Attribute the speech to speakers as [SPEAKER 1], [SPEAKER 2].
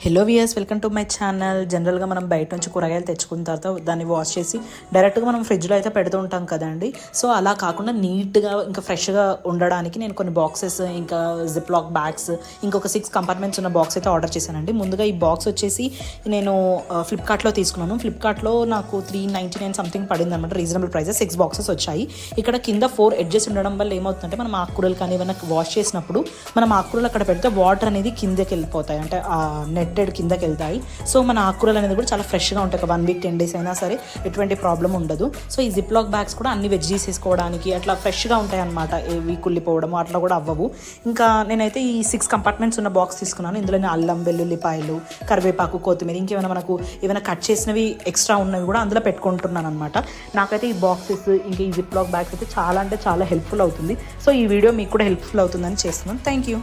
[SPEAKER 1] Hello viewers, welcome to my channel. జనరల్గా మనం బయట నుంచి కూరగాయలు తెచ్చుకున్న తర్వాత దాన్ని వాష్ చేసి డైరెక్ట్గా మనం ఫ్రిడ్జ్లో అయితే పెడుతూ ఉంటాం కదండి. సో అలా కాకుండా నీట్గా ఇంకా ఫ్రెష్గా ఉండడానికి నేను కొన్ని బాక్సెస్, ఇంకా జిప్ లాక్ బ్యాగ్స్, ఇంకొక 6 కంపార్ట్మెంట్స్ ఉన్న బాక్స్ అయితే ఆర్డర్ చేశానండి. ముందుగా ఈ బాక్స్ వచ్చేసి నేను ఫ్లిప్కార్ట్లో తీసుకున్నాను. ఫ్లిప్కార్ట్లో నాకు 399 సంథింగ్ పడింది అనమాట, రీజనబుల్ ప్రైసెస్. 6 బాక్సెస్ వచ్చాయి. ఇక్కడ కింద 4 ఎడ్జెస్ ఉండడం వల్ల ఏమవుతుందంటే మనం ఆకుకూరలు కానీ ఏమైనా వాష్ చేసినప్పుడు మనం ఆకుకూరలు అక్కడ పెడితే వాటర్ అనేది కిందకి వెళ్ళిపోతాయి, అంటే నెట్టెడ్ కిందకి వెళ్తాయి. సో మన ఆకుకూరలు అనేది కూడా చాలా ఫ్రెష్గా ఉంటాయి. ఒక 1 వీక్ 10 డేస్ అయినా సరే ఎటువంటి ప్రాబ్లం ఉండదు. సో ఈ జిప్ లాక్ బ్యాగ్స్ కూడా అన్ని వెజ్ తీసేసుకోవడానికి అట్లా ఫ్రెష్గా ఉంటాయి అనమాట, ఏవి కుళ్ళిపోవడం అట్లా కూడా అవ్వవు. ఇంకా నేనైతే ఈ 6 కంపార్ట్మెంట్స్ ఉన్న బాక్స్ తీసుకున్నాను. ఇందులో అల్లం, వెల్లుల్లిపాయలు, కరివేపాకు, కొత్తిమీర, ఇంకేమైనా మనకు ఏమైనా కట్ చేసినవి ఎక్స్ట్రా ఉన్నవి కూడా అందులో పెట్టుకుంటున్నాను అనమాట. నాకైతే ఈ బాక్సెస్ ఇంకా ఈ జిప్ లాక్ బ్యాగ్స్ అయితే చాలా అంటే చాలా హెల్ప్ఫుల్ అవుతుంది. సో ఈ వీడియో మీకు కూడా హెల్ప్ఫుల్ అవుతుందని చేస్తున్నాను. Thank you.